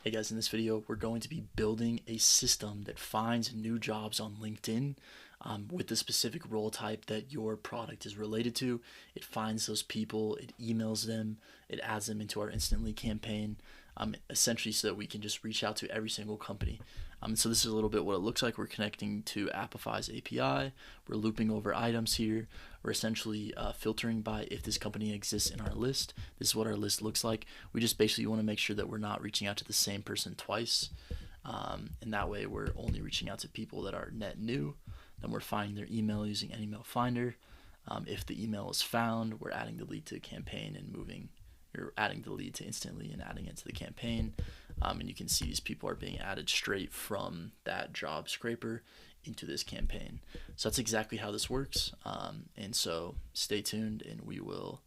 Hey guys, in this video, we're going to be building a system that finds new jobs on LinkedIn with the specific role type that your product is related to. It finds those people, it emails them, it adds them into our instant lead campaign, essentially so that we can just reach out to every single company. So this is a little bit what it looks like. We're connecting to Appify's API. We're looping over items here. We're essentially filtering by if this company exists in our list. This is what our list looks like. We just basically want to make sure that we're not reaching out to the same person twice. And that way we're only reaching out to people that are net new. Then we're finding their email using an email finder. If the email is found, we're adding the lead to the campaign and you're adding the lead to instantly and adding it to the campaign. And you can see these people are being added straight from that job scraper into this campaign. So that's exactly how this works. And so stay tuned, and we will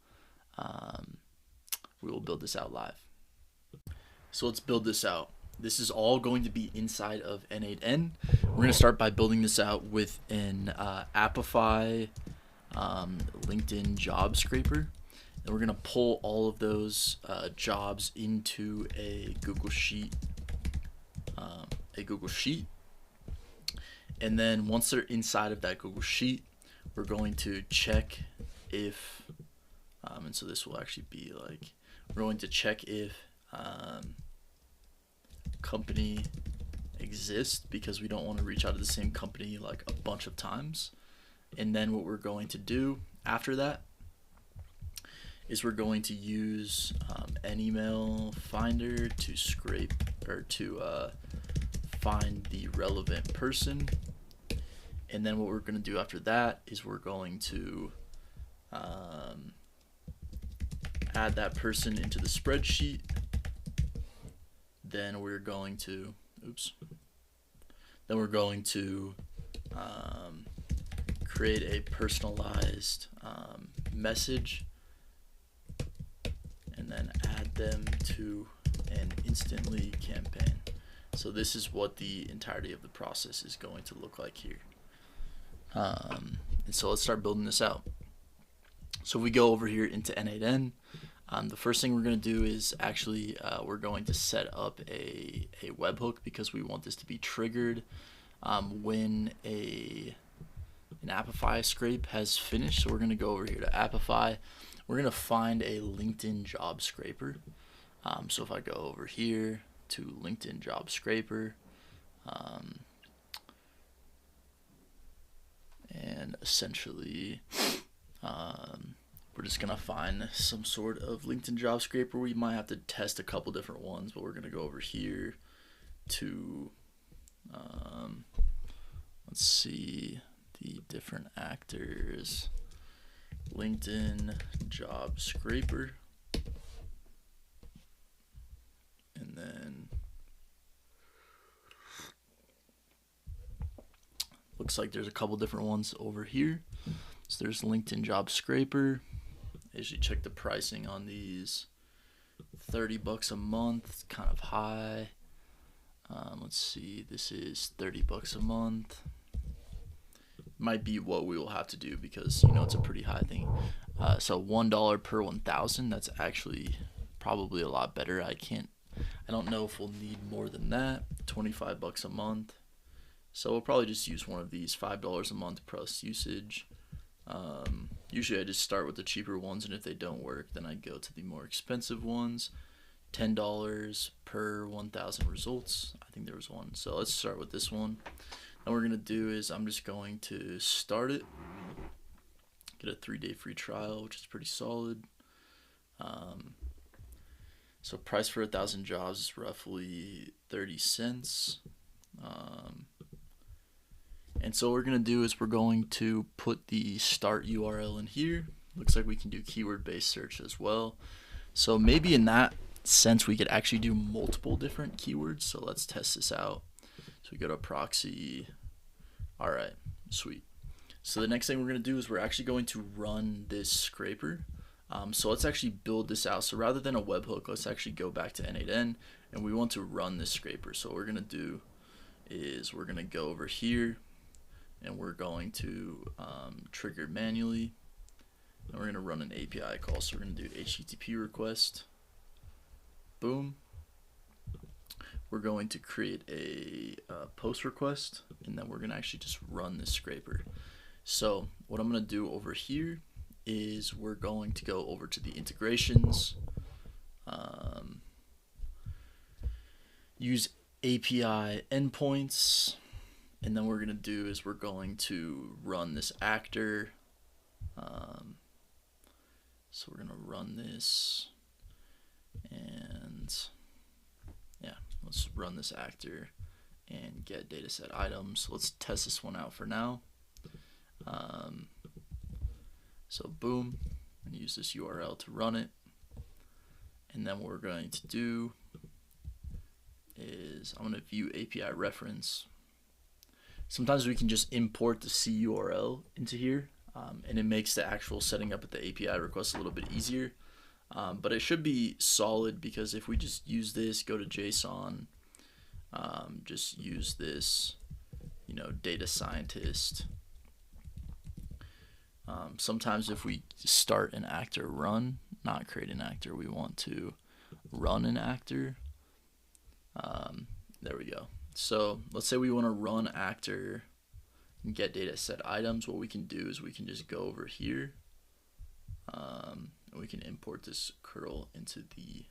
build this out live. So let's build this out. This is all going to be inside of N8N. We're going to start by building this out with an Appify LinkedIn job scraper. And we're going to pull all of those jobs into a Google Sheet. And then once they're inside of that Google Sheet, we're going to check if, and so this will actually be like, we're going to check if company exists, because we don't want to reach out to the same company like a bunch of times. And then what we're going to do after that is we're going to use an email finder to scrape or to find the relevant person. And then what we're going to do after that is we're going to add that person into the spreadsheet. Then we're going to create a personalized message and then add them to an instant lead campaign. So this is what the entirety of the process is going to look like here. And so let's start building this out. So we go over here into N8N. The first thing we're going to do is actually we're going to set up a webhook, because we want this to be triggered when an Appify scrape has finished. So we're going to go over here to Appify. We're going to find a LinkedIn job scraper. So if I go over here to LinkedIn job scraper, and essentially we're just going to find some sort of LinkedIn job scraper. We might have to test a couple different ones, but we're going to go over here to let's see the different actors. LinkedIn job scraper, and then looks like there's a couple different ones over here. So there's LinkedIn job scraper. I usually check the pricing on these. $30 a month, kind of high. Let's see, this is $30 a month. Might be what we will have to do, because it's a pretty high thing. So $1 per 1,000. That's actually probably a lot better. I don't know if we'll need more than that. $25 a month. So we'll probably just use one of these, $5 a month plus usage. Usually I just start with the cheaper ones, and if they don't work, then I go to the more expensive ones. $10 per 1,000 results. I think there was one. So let's start with this one. And what we're going to do is I'm just going to start it, get a 3-day free trial, which is pretty solid. So price for 1,000 jobs is roughly 30 cents. And so what we're going to do is we're going to put the start URL in here. Looks like we can do keyword-based search as well. So maybe in that sense we could actually do multiple different keywords. So let's test this out. So we go to proxy. All right, sweet. So the next thing we're going to do is we're actually going to run this scraper. So let's actually build this out. So rather than a webhook, let's actually go back to N8N, and we want to run this scraper. So what we're going to do is we're going to go over here, and we're going to trigger manually, and we're going to run an API call. So we're going to do HTTP request. Boom. we're going to create a post request, and then we're going to actually just run this scraper. So what I'm going to do over here is we're going to go over to the integrations, use API endpoints, and then what we're going to do is we're going to run this actor. So we're going to run this, and yeah, let's run this actor and get dataset items. Let's test this one out for now. So boom, and use this URL to run it. And then what we're going to do is I'm going to view API reference. Sometimes we can just import the C URL into here, and it makes the actual setting up at the API request a little bit easier. But it should be solid, because if we just use this, go to JSON, just use this, data scientist. Sometimes if we start an actor run, not create an actor, we want to run an actor. There we go. So let's say we want to run actor and get data set items. What we can do is we can just go over here, and we can import this curl into the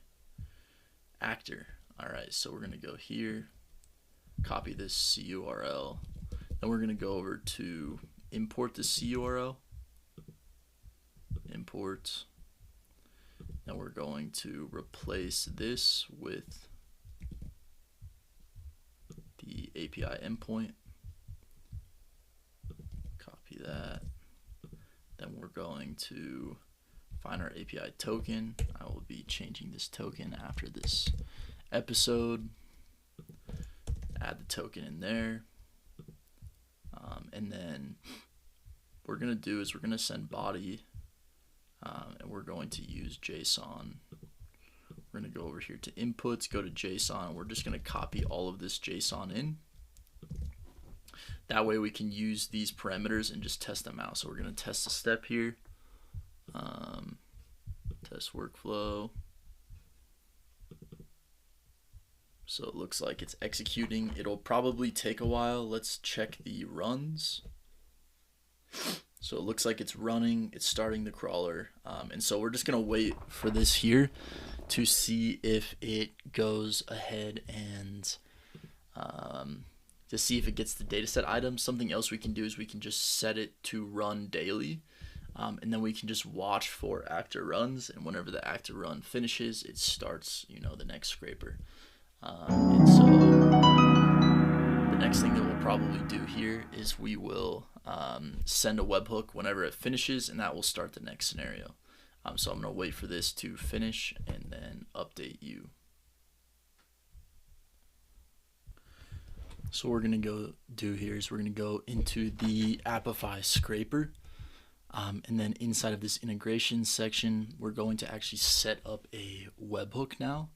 actor. All right, so we're going to go here, copy this C URL, then we're going to go over to import the C URL, import, then we're going to replace this with the API endpoint, copy that, then we're going to find our API token. I will be changing this token after this episode, add the token in there, and then what we're going to do is we're going to send body, and we're going to use JSON. We're going to go over here to inputs, go to JSON, and we're just going to copy all of this JSON in. That way we can use these parameters and just test them out. So we're going to test a step here, test workflow. So it looks like it's executing. It'll probably take a while. Let's check the runs. So it looks like it's running, it's starting the crawler. And so we're just gonna wait for this here to see if it goes ahead and to see if it gets the dataset items. Something else we can do is we can just set it to run daily. And then we can just watch for actor runs, and whenever the actor run finishes, it starts, the next scraper. And so the next thing that we'll probably do here is we will send a webhook whenever it finishes, and that will start the next scenario. So I'm going to wait for this to finish and then update you. So what we're going to go do here is we're going to go into the Appify scraper. And then inside of this integration section, we're going to actually set up a webhook now.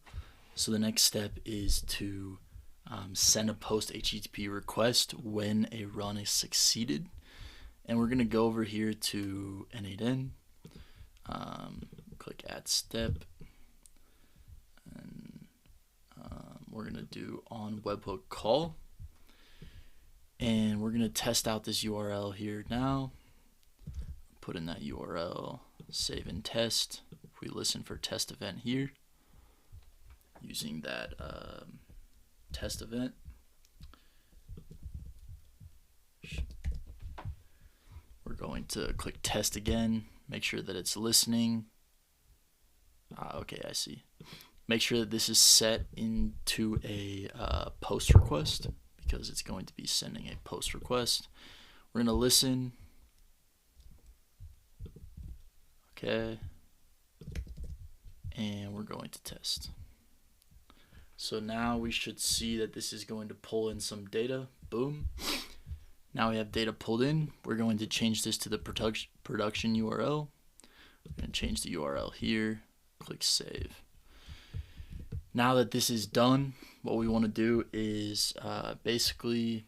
So the next step is to send a post HTTP request when a run is succeeded. And we're going to go over here to N8N, click add step, and we're going to do on webhook call. And we're going to test out this URL here now. Put in that URL, save and test. If we listen for test event here, using that test event, we're going to click test again, make sure that it's listening. Okay, I see. Make sure that this is set into a post request, because it's going to be sending a post request. We're going to listen. Okay, and we're going to test. So now we should see that this is going to pull in some data. Boom. Now we have data pulled in. We're going to change this to the production URL. We're going to change the URL here. Click save. Now that this is done, what we want to do is basically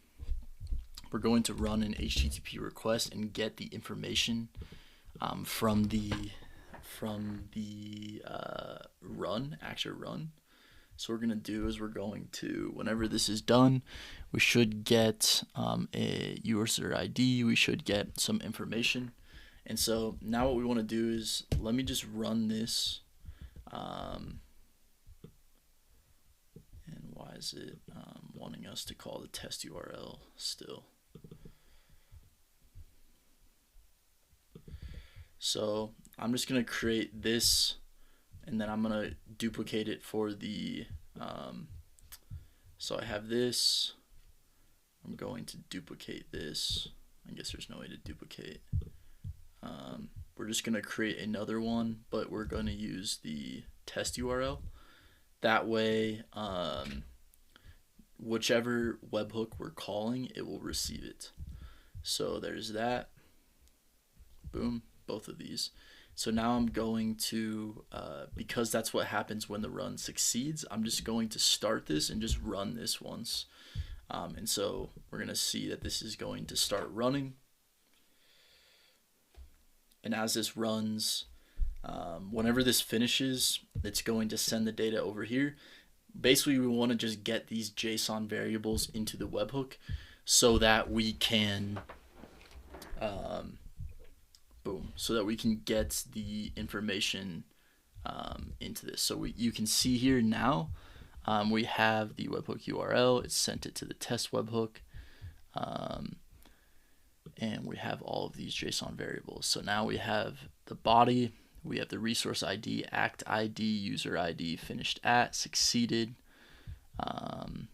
we're going to run an HTTP request and get the information from the run, actor run. So what we're going to do is we're going to, whenever this is done, we should get a user ID, we should get some information. And so now what we want to do is, let me just run this. And why is it wanting us to call the test URL still? So I'm just going to create this, and then I'm going to duplicate it for the, so I have this, I'm going to duplicate this. I guess there's no way to duplicate. We're just going to create another one, but we're going to use the test URL. That way, whichever webhook we're calling, it will receive it. So there's that. Boom, both of these. So now I'm going to, because that's what happens when the run succeeds, I'm just going to start this and just run this once. And so we're going to see that this is going to start running. And as this runs, whenever this finishes, it's going to send the data over here. Basically, we want to just get these JSON variables into the webhook so that we can, so that we can get the information into this. So you can see here now, we have the webhook URL. It's sent it to the test webhook. And we have all of these JSON variables. So now we have the body, we have the resource ID, act ID, user ID, finished at, succeeded, and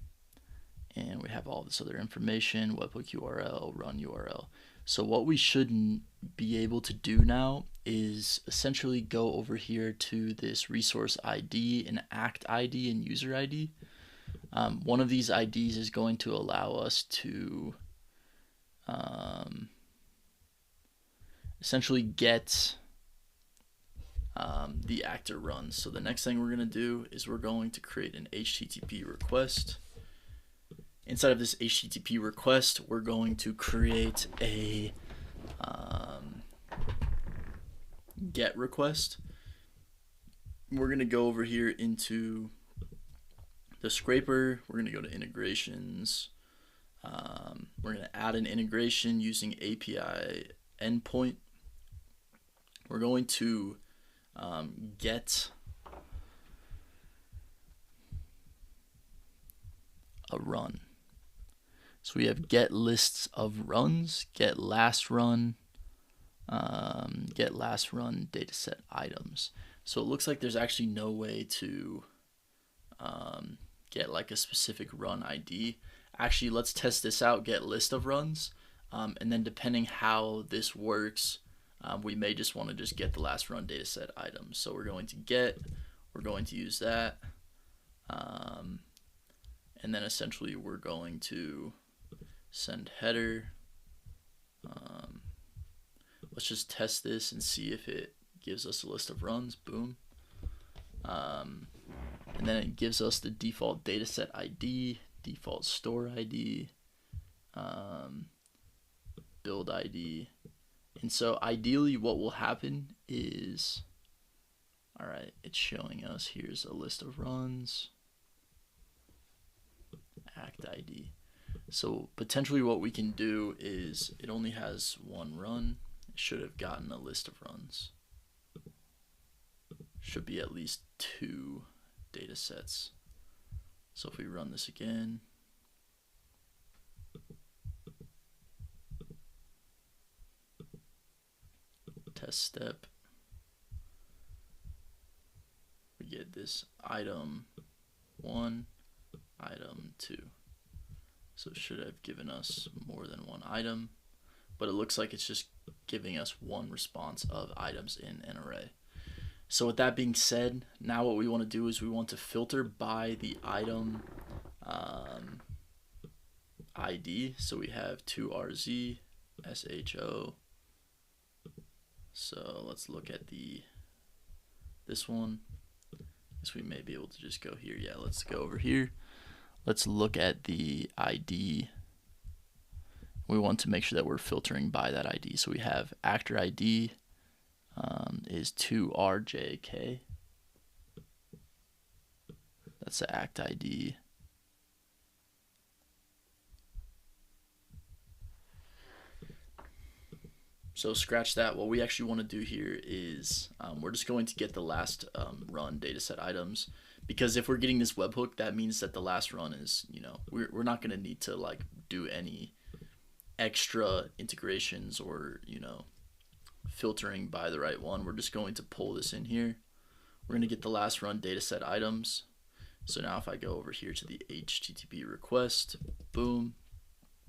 we have all this other information, webhook URL, run URL. So what we should be able to do now is essentially go over here to this resource ID and act ID and user ID. One of these IDs is going to allow us to essentially get the actor runs. So the next thing we're going to do is we're going to create an HTTP request. Inside of this HTTP request, we're going to create a GET request. We're going to go over here into the scraper. We're going to go to integrations. We're going to add an integration using API endpoint. We're going to get a run. So we have get lists of runs, get last run dataset items. So it looks like there's actually no way to get like a specific run ID. Actually, let's test this out, get list of runs, and then depending how this works, we may just want to just get the last run dataset items. So we're going to get, we're going to use that, and then essentially we're going to send header. Let's just test this and see if it gives us a list of runs. Boom. And then it gives us the default dataset ID, default store ID, build ID. And so ideally what will happen is, all right, it's showing us here's a list of runs, act ID. So potentially what we can do is, it only has one run. It should have gotten a list of runs. Should be at least 2 data sets. So if we run this again, test step, we get this item 1, item 2. So it should have given us more than one item, but it looks like it's just giving us one response of items in an array. So with that being said, now what we want to do is we want to filter by the item ID. So we have 2RZ, SHO. So let's look at this one. Guess we may be able to just go here. Yeah, let's go over here. Let's look at the ID. We want to make sure that we're filtering by that ID. So we have actor ID is 2RJK. That's the act ID. So scratch that. What we actually want to do here is we're just going to get the last run dataset items, because if we're getting this webhook, that means that the last run is, we're not going to need to like do any extra integrations or, filtering by the right one. We're just going to pull this in here. We're going to get the last run dataset items. So now if I go over here to the HTTP request, boom.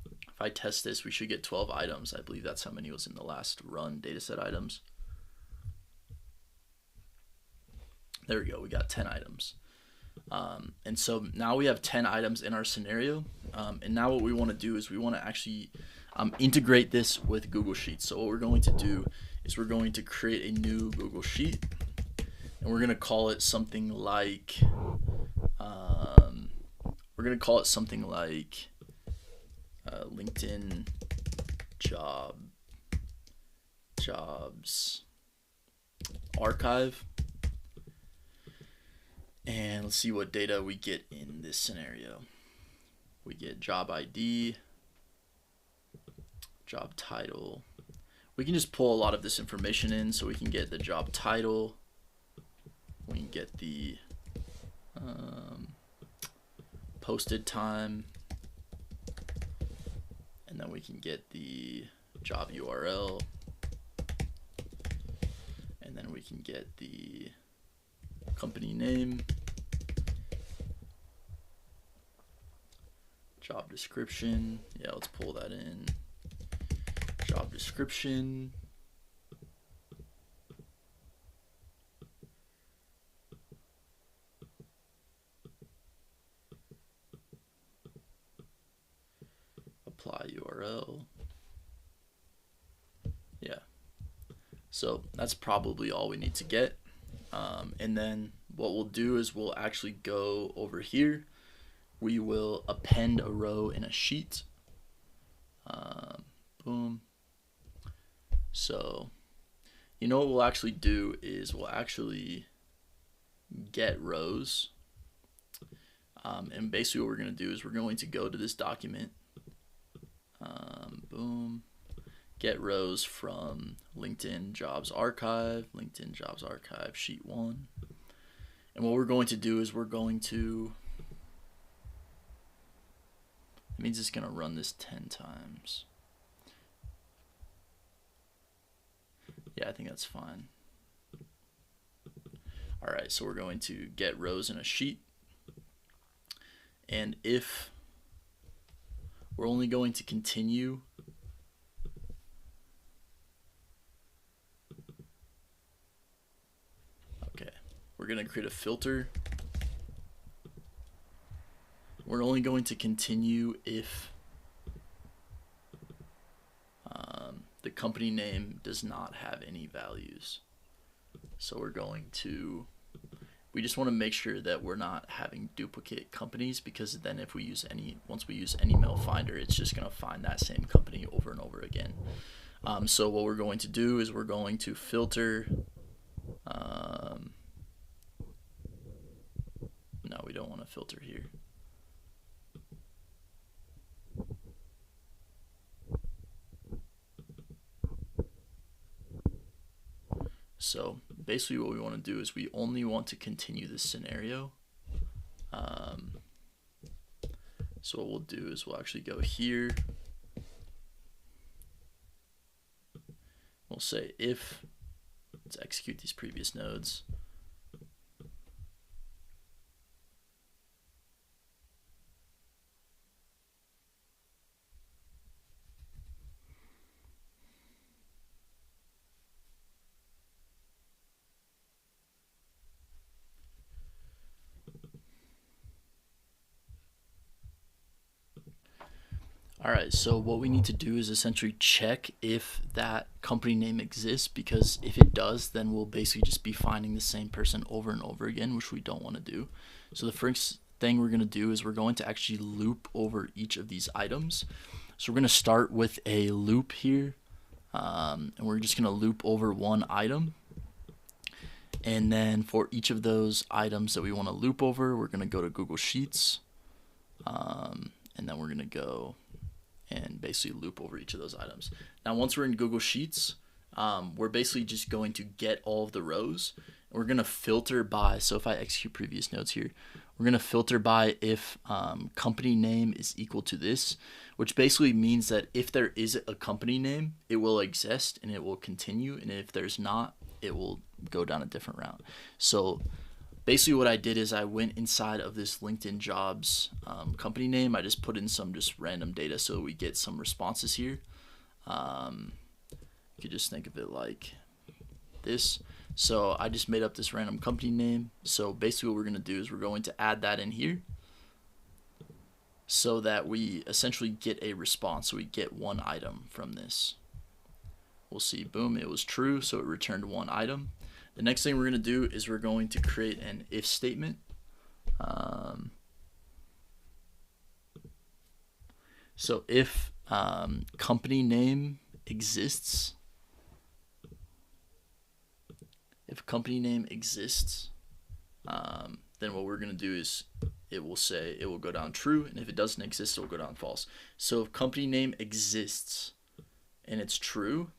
If I test this, we should get 12 items. I believe that's how many was in the last run dataset items. There we go, we got 10 items. And so now we have 10 items in our scenario. And now what we want to do is we want to actually integrate this with Google Sheets. So what we're going to do is we're going to create a new Google Sheet, and we're going to call it something like, LinkedIn jobs archive. And let's see what data we get in this scenario. We get job ID, job title. We can just pull a lot of this information in, so we can get the job title, we can get the posted time, and then we can get the job URL, and then we can get the company name, job description. Yeah, let's pull that in. Job description. Apply URL. Yeah. So that's probably all we need to get. And then what we'll do is we'll actually go over here. We will append a row in a sheet. Boom. So, what we'll actually do is we'll actually get rows. And basically what we're going to do is we're going to go to this document. Boom. Get rows from LinkedIn Jobs Archive, Sheet 1. And what we're going to do is we're going to, it means it's going to run this 10 times. Yeah, I think that's fine. All right, so we're going to get rows in a sheet. And if we're only going to continue we're going to create a filter. We're only going to continue if the company name does not have any values. So we're going to, we just want to make sure that we're not having duplicate companies, because then if we use once we use any mail finder, it's just going to find that same company over and over again. So what we're going to do is we're going to filter, no, we don't want to filter here. So basically what we want to do is we only want to continue this scenario. So what we'll do is we'll actually go here. We'll say if, let's execute these previous nodes. All right, so what we need to do is essentially check if that company name exists, because if it does, then we'll basically just be finding the same person over and over again, which we don't want to do. So the first thing we're going to do is we're going to actually loop over each of these items. So we're going to start with a loop here, and we're just going to loop over one item. And then for each of those items that we want to loop over, we're going to go to Google Sheets. And then we're going to go and basically loop over each of those items. Now, once we're in Google Sheets, we're basically just going to get all of the rows. We're going to filter by, so if I execute previous nodes here, we're going to filter by if company name is equal to this, which basically means that if there is a company name, it will exist and it will continue. And if there's not, it will go down a different route. So basically what I did is I went inside of this LinkedIn jobs company name. I just put in some just random data so we get some responses here. You could just think of it like this. So I just made up this random company name. So basically what we're going to do is we're going to add that in here so that we essentially get a response. So we get one item from this. We'll see, boom, it was true, so it returned one item. The next thing we're going to do is we're going to create an if statement. So if company name exists, then what we're going to do is it will go down true, and if it doesn't exist, it will go down false. So if company name exists and it's true,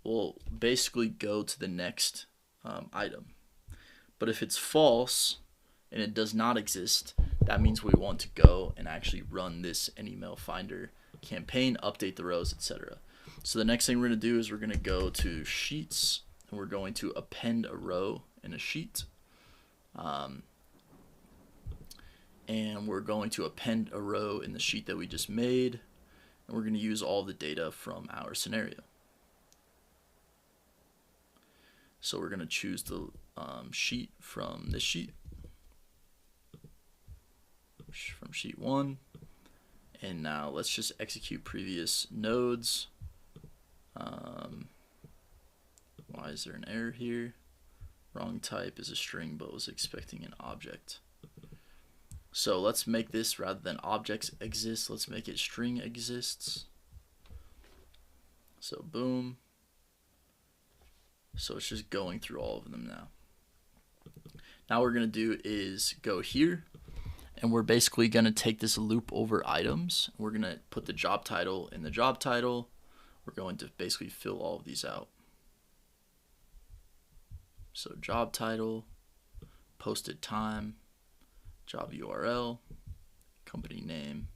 we'll basically go to the next item. But if it's false and it does not exist, that means we want to go and actually run this N8N Finder campaign, update the rows, etc. So the next thing we're going to do is we're going to go to Sheets, and we're going to append a row in a sheet. And we're going to append a row in the sheet that we just made, and we're going to use all the data from our scenario. So we're going to choose the sheet from this sheet, from sheet 1. And now let's just execute previous nodes. Why is there an error here? Wrong type is a string, but was expecting an object. So let's make this, rather than objects exist, let's make it string exists. So boom. So it's just going through all of them now. Now what we're going to do is go here, and we're basically going to take this loop over items. We're going to put the job title in the job title. We're going to basically fill all of these out. So job title, posted time, job URL, company name,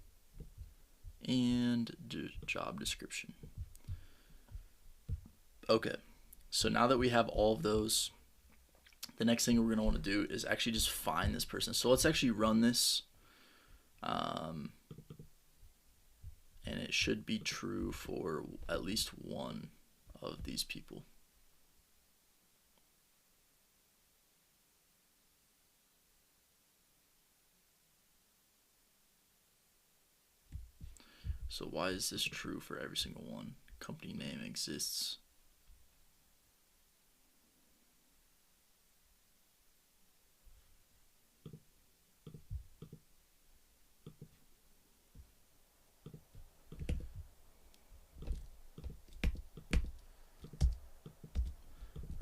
and job description. Okay, so now that we have all of those, the next thing we're going to want to do is actually just find this person. So let's actually run this, and it should be true for at least one of these people. So why is this true for every single one? Company name exists.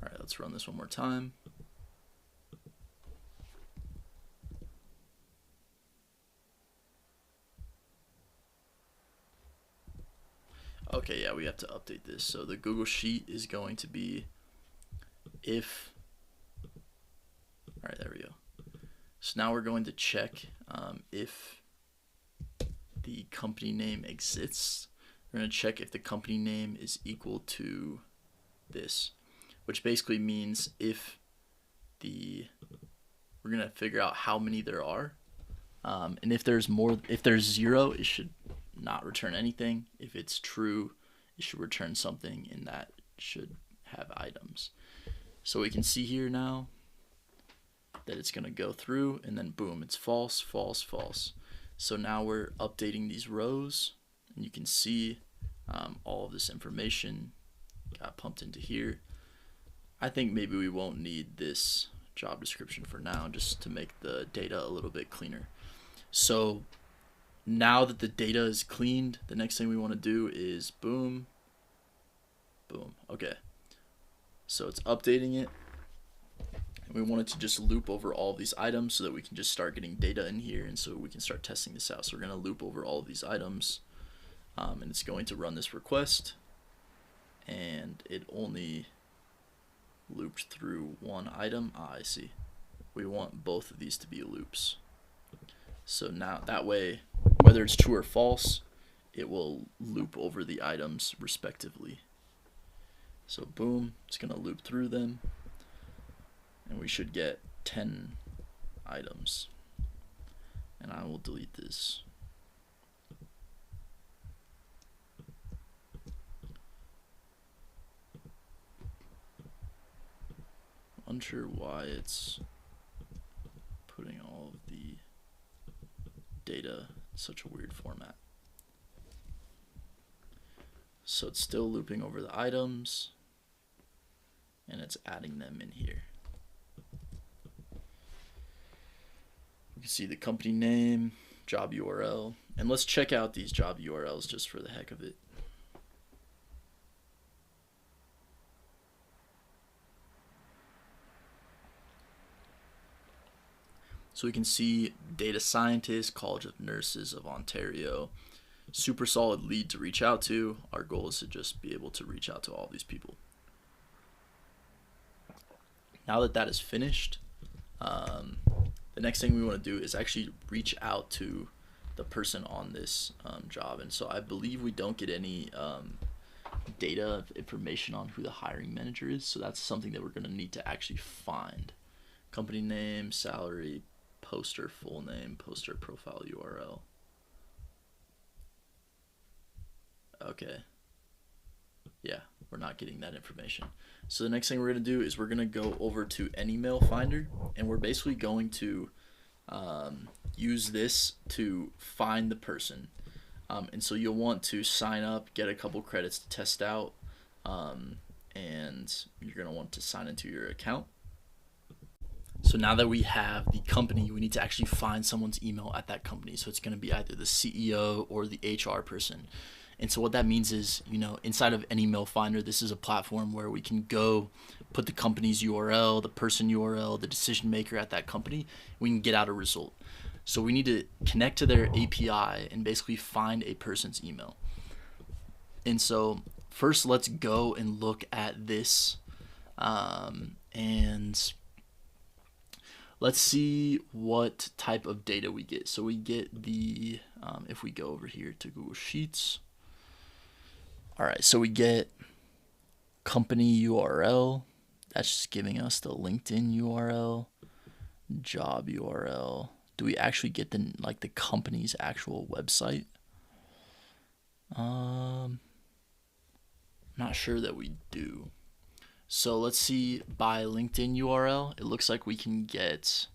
All right, let's run this one more time. Okay, yeah, we have to update this. So the Google Sheet is going to be if, all right, there we go. So now we're going to check if the company name exists. We're going to check if the company name is equal to this, which basically means if we're going to figure out how many there are. And if there's zero, it should not return anything. If it's true, it should return something, and that should have items. So we can see here now that it's going to go through, and then boom, it's false, false, false. So now we're updating these rows, and you can see all of this information got pumped into here. I think maybe we won't need this job description for now, just to make the data a little bit cleaner. So now that the data is cleaned, the next thing we want to do is boom, boom. Okay, so it's updating it. And we want it to just loop over all of these items so that we can just start getting data in here, and so we can start testing this out. So we're going to loop over all of these items, and it's going to run this request, and it only looped through one item. I see. We want both of these to be loops. So now that way, whether it's true or false, it will loop over the items respectively. So boom, it's going to loop through them, and we should get 10 items. And I will delete this. Unsure why it's putting all of the data in such a weird format. So it's still looping over the items, and it's adding them in here. You can see the company name, job URL, and let's check out these job URLs just for the heck of it. So we can see data scientist, College of Nurses of Ontario, super solid lead to reach out to. Our goal is to just be able to reach out to all these people. Now that that is finished, the next thing we want to do is actually reach out to the person on this job. And so I believe we don't get any data information on who the hiring manager is. So that's something that we're going to need to actually find. Company name, salary, poster full name, poster profile URL. Okay. Yeah, we're not getting that information. So the next thing we're going to do is we're going to go over to Email Finder, and we're basically going to use this to find the person. And so you'll want to sign up, get a couple credits to test out, and you're going to want to sign into your account. So now that we have the company, we need to actually find someone's email at that company. So it's going to be either the CEO or the HR person. And so what that means is, inside of any Email Finder, this is a platform where we can go put the company's URL, the person URL, the decision maker at that company. We can get out a result. So we need to connect to their API and basically find a person's email. And so first, let's go and look at this, and let's see what type of data we get. So we get the, if we go over here to Google Sheets. All right, so we get company URL. That's just giving us the LinkedIn URL, job URL. Do we actually get the company's actual website? Not sure that we do. So let's see, by LinkedIn URL, it looks like we can get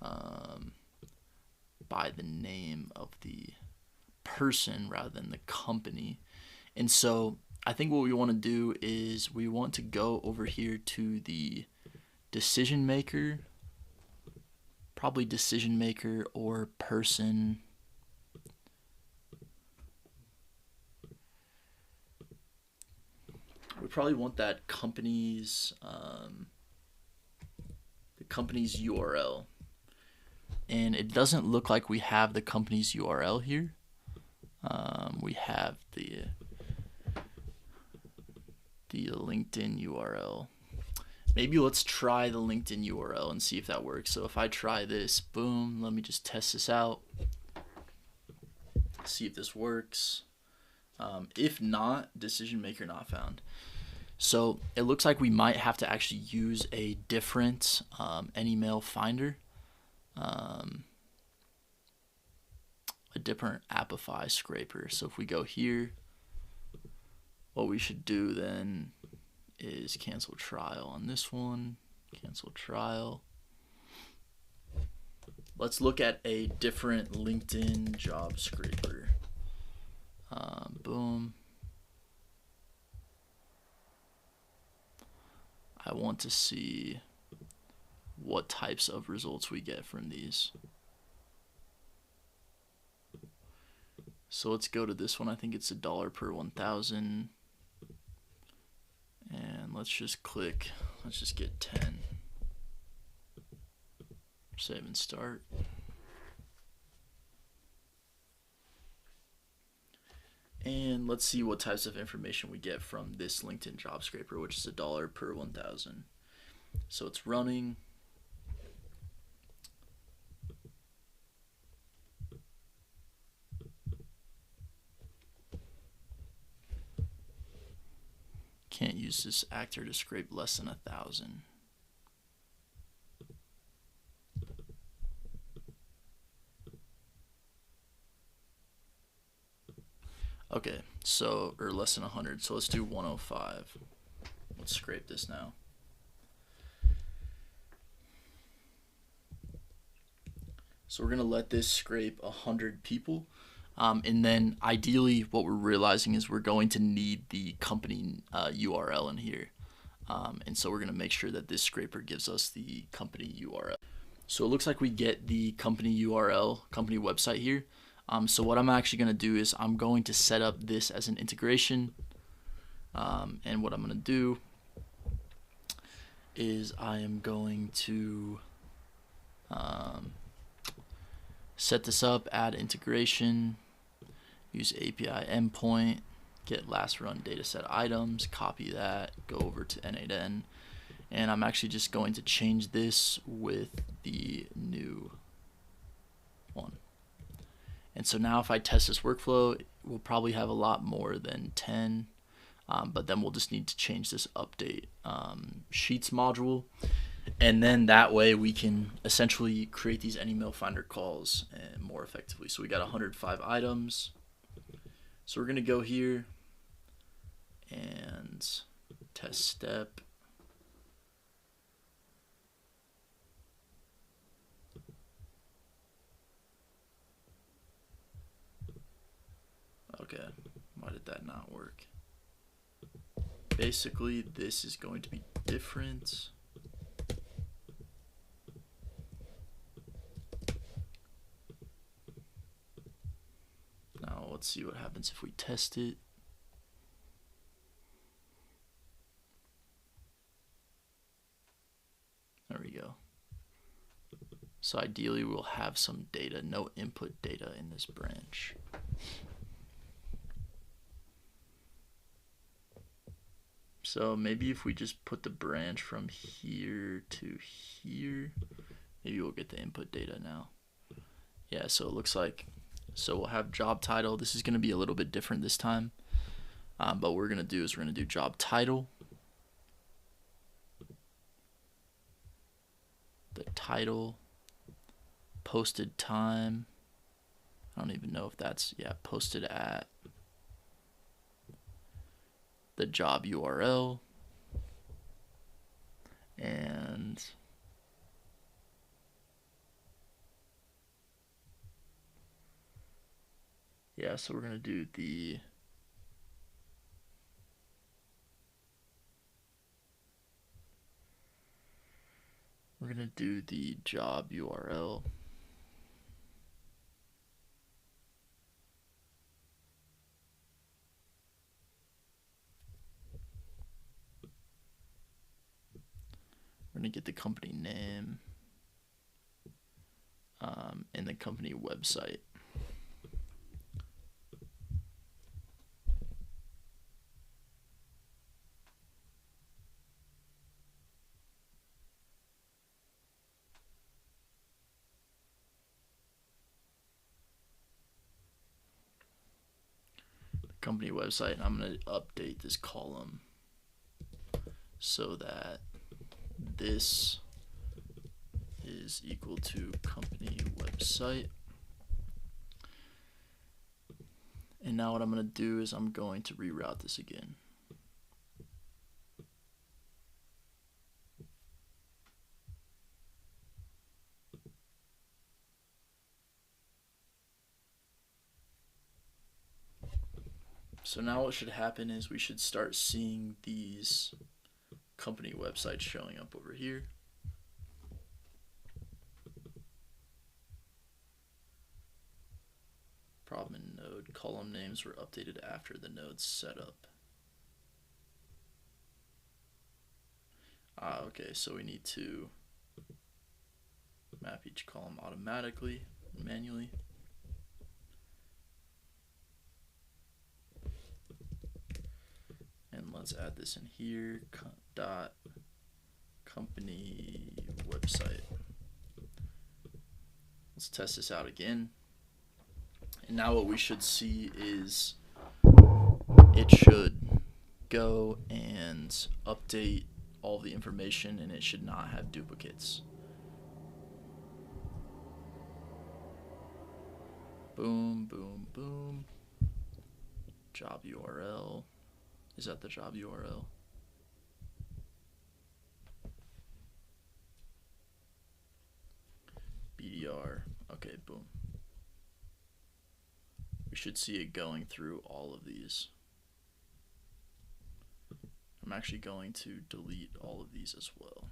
by the name of the person rather than the company. And so I think what we want to do is we want to go over here to the decision maker, probably decision maker or person. We probably want that company's the company's URL, and it doesn't look like we have the company's URL here. We have the LinkedIn URL. Maybe let's try the LinkedIn URL and see if that works. So if I try this, boom, let me just test this out, see if this works. If not, decision maker not found. So it looks like we might have to actually use a different Email Finder, a different Appify scraper. So if we go here, what we should do then is cancel trial on this one, cancel trial. Let's look at a different LinkedIn job scraper. Boom. I want to see what types of results we get from these. So let's go to this one. I think it's $1 per 1,000. And let's just click, let's just get 10. Save and start. And let's see what types of information we get from this LinkedIn job scraper, which is $1 per 1,000. So it's running. Can't use this actor to scrape less than 1,000. Okay, so, or less than 100. So let's do 105. Let's scrape this now. So we're gonna let this scrape 100 people. And then ideally what we're realizing is we're going to need the company URL in here. And so we're gonna make sure that this scraper gives us the company URL. So it looks like we get the company URL, company website here. So what I'm actually gonna do is I'm going to set up this as an integration. And what I'm gonna do is I am going to set this up, add integration, use API endpoint, get last run dataset items, copy that, go over to N8N, and I'm actually just going to change this with the new one. And so now if I test this workflow, we'll probably have a lot more than 10, but then we'll just need to change this update sheets module. And then that way we can essentially create these any mail finder calls more effectively. So we got 105 items. So we're going to go here and test step. Okay, why did that not work? Basically, this is going to be different. Now let's see what happens if we test it. There we go. So ideally we'll have some data, no input data in this branch. So maybe if we just put the branch from here to here, maybe we'll get the input data now. Yeah, so it looks like, so we'll have job title. This is going to be a little bit different this time. But what we're going to do is we're going to do job title. The title, posted time. I don't even know if that's, yeah, posted at. The job URL. And yeah, so we're going to do the job URL. We're going to get the company name and the company website. Company website, and I'm going to update this column so that this is equal to company website. And now what I'm going to do is I'm going to reroute this again. So now what should happen is we should start seeing these company websites showing up over here. Problem in node, column names were updated after the node's setup. Okay, so we need to Map each column automatically, manually. And let's add this in here, dot company website. Let's test this out again. And now what we should see is it should go and update all the information, and it should not have duplicates. Boom, boom, boom. Job URL. Is that the job URL? BDR. Okay, boom. We should see it going through all of these. I'm actually going to delete all of these as well.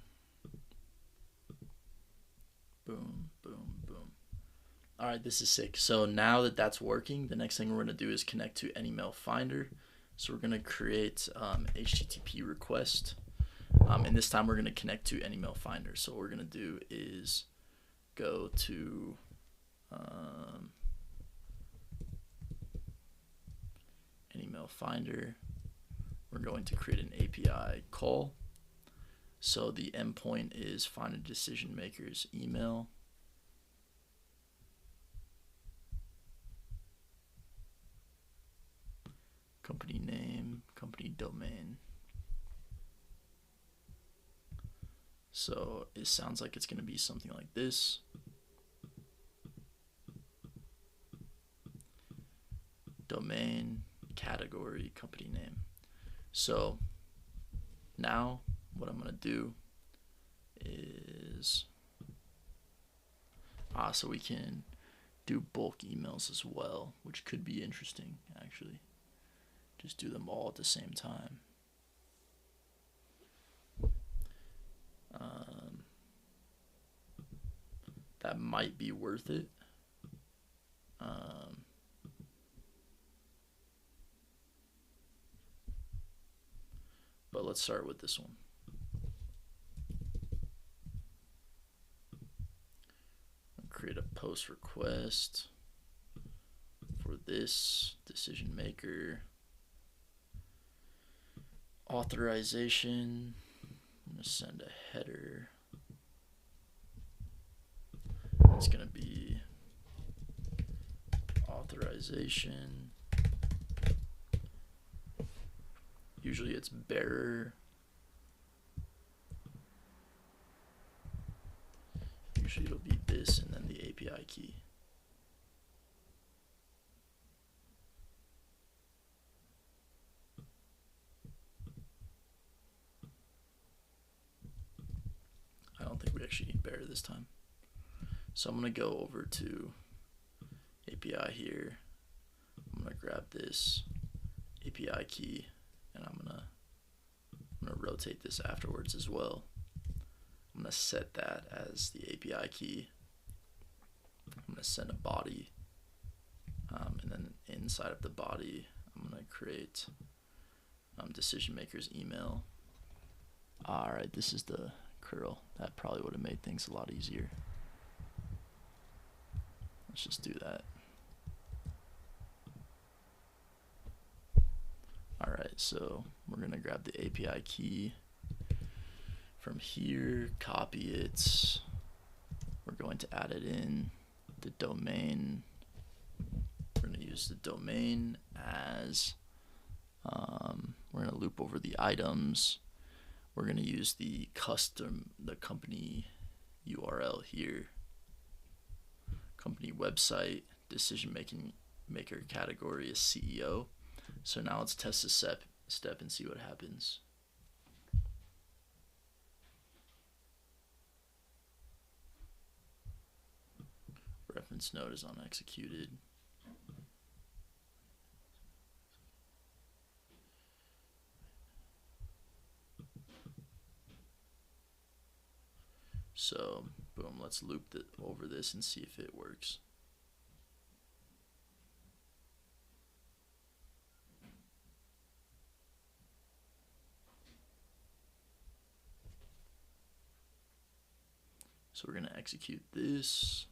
Boom, boom, boom. All right, this is sick. So now that that's working, the next thing we're going to do is connect to any email finder. So we're going to create HTTP request. And this time we're going to connect to any email finder. So what we're going to do is go to an email finder. We're going to create an API call. So the endpoint is find a decision maker's email. Company name, company domain. So it sounds like it's going to be something like this. Domain, category, company name. So now what I'm going to do is, so we can do bulk emails as well, which could be interesting actually. Just do them all at the same time. That might be worth it. But let's start with this one. I'll create a post request for this decision maker. Authorization. I'm going to send a header. It's going to be authorization. Usually it's bearer. Usually it'll be this and then the API key. I don't think we actually need bearer this time. So I'm going to go over to API here. I'm going to grab this API key and I'm going to rotate this afterwards as well. I'm going to set that as the API key. I'm going to send a body. And then inside of the body, I'm going to create decision maker's email. All right, this is the curl. That probably would have made things a lot easier. Let's just do that. Alright, so we're going to grab the API key from here, copy it. We're going to add it in the domain. We're going to use the domain as, we're going to loop over the items. We're going to use the company URL here. Company website, decision maker category is CEO. So now let's test this step and see what happens. Reference node is unexecuted. So boom, let's loop over this and see if it works. So we're going to execute this.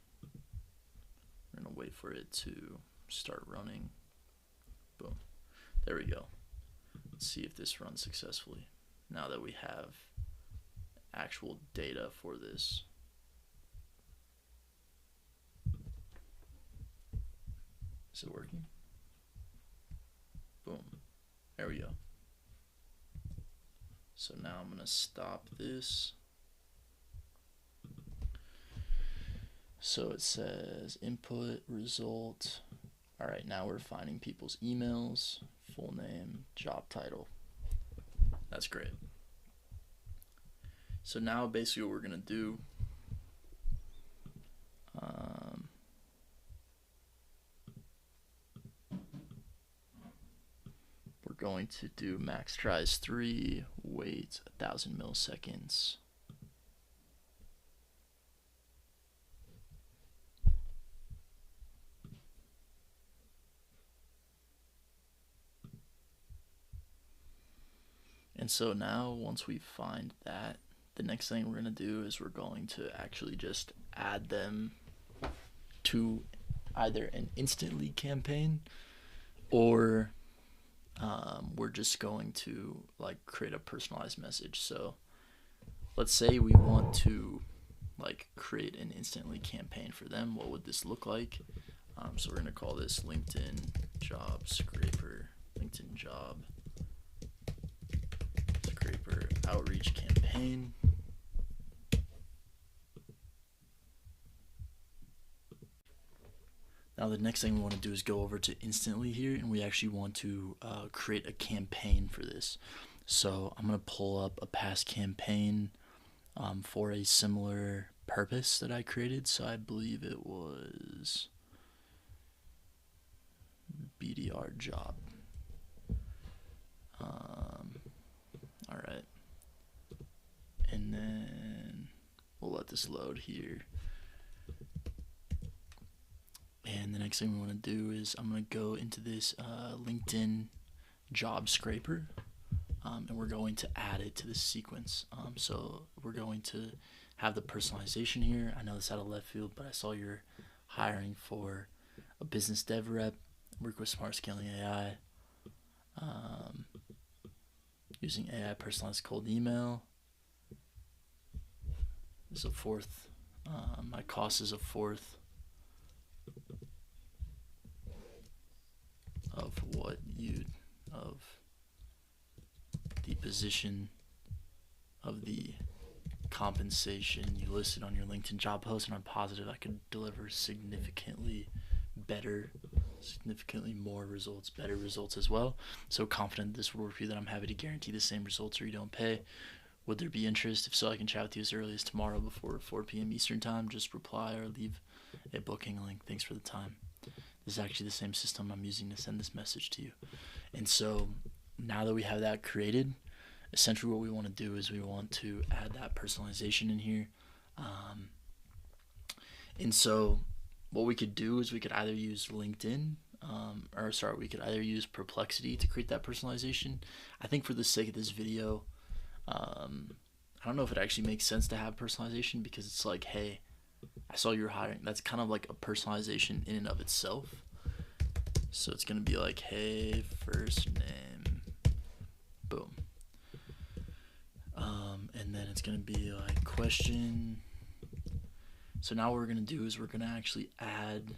We're going to wait for it to start running. Boom. There we go. Let's see if this runs successfully now that we have actual data for this. Is it working? Boom. There we go. So now I'm going to stop this. So it says input result. All right, now we're finding people's emails, full name, job title. That's great. So now basically what we're going to do, we're going to do max tries 3, wait 1,000 milliseconds. And so now once we find that, the next thing we're going to do is we're going to actually just add them to either an instantly campaign, or we're just going to like create a personalized message. So let's say we want to like create an instantly campaign for them. What would this look like? So we're going to call this LinkedIn job scraper, LinkedIn job scraper outreach campaign. Now the next thing we want to do is go over to instantly here, and we actually want to create a campaign for this. So I'm going to pull up a past campaign for a similar purpose that I created. So I believe it was BDR job. All right. And then we'll let this load here. And the next thing we want to do is I'm going to go into this LinkedIn job scraper, and we're going to add it to this sequence. So we're going to have the personalization here. I know this out of left field, but I saw you're hiring for a business dev rep, work with smart scaling AI, using AI personalized cold email. This is a fourth. My cost is a fourth of what you, of the position of the compensation you listed on your LinkedIn job post, and I'm positive I could deliver significantly more results, better results as well. So confident this would work for you that I'm happy to guarantee the same results or you don't pay. Would there be interest? If so, I can chat with you as early as tomorrow before 4 p.m. Eastern time. Just reply or leave a booking link. Thanks for the time. This is actually the same system I'm using to send this message to you. And so now that we have that created, essentially what we want to do is we want to add that personalization in here. And so what we could do is we could either use LinkedIn, we could either use Perplexity to create that personalization. I think for the sake of this video, I don't know if it actually makes sense to have personalization, because it's like, hey, I saw you're hiring. That's kind of like a personalization in and of itself. So it's going to be like, hey, first name, boom. And then it's going to be like question. So now what we're going to do is we're going to actually add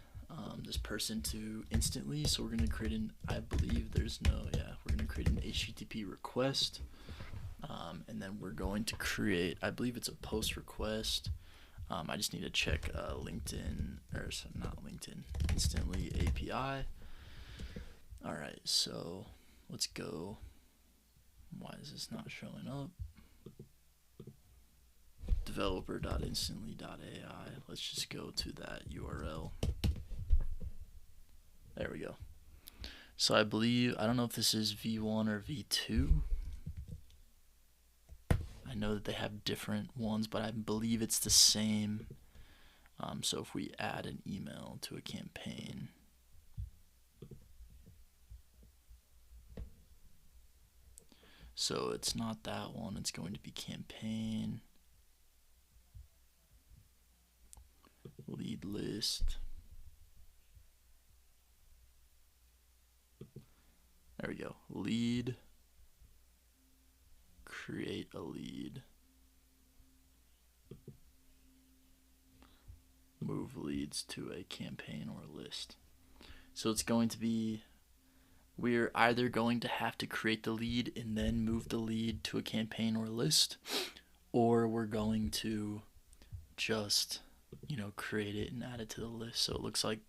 this person to instantly. So we're going to create we're going to create an HTTP request. And then we're going to create, I believe it's a post request. I just need to check instantly API. All right, so let's go. Why is this not showing up? Developer.instantly.ai. Let's just go to that URL. There we go. So I don't know if this is V1 or V2. I know that they have different ones, but I believe it's the same. So if we add an email to a campaign, so it's not that one, it's going to be campaign. lead list. There we go. Lead, create a lead. Move leads to a campaign or list. So it's going to be, we're either going to have to create the lead and then move the lead to a campaign or list, or we're going to just, create it and add it to the list. So it looks like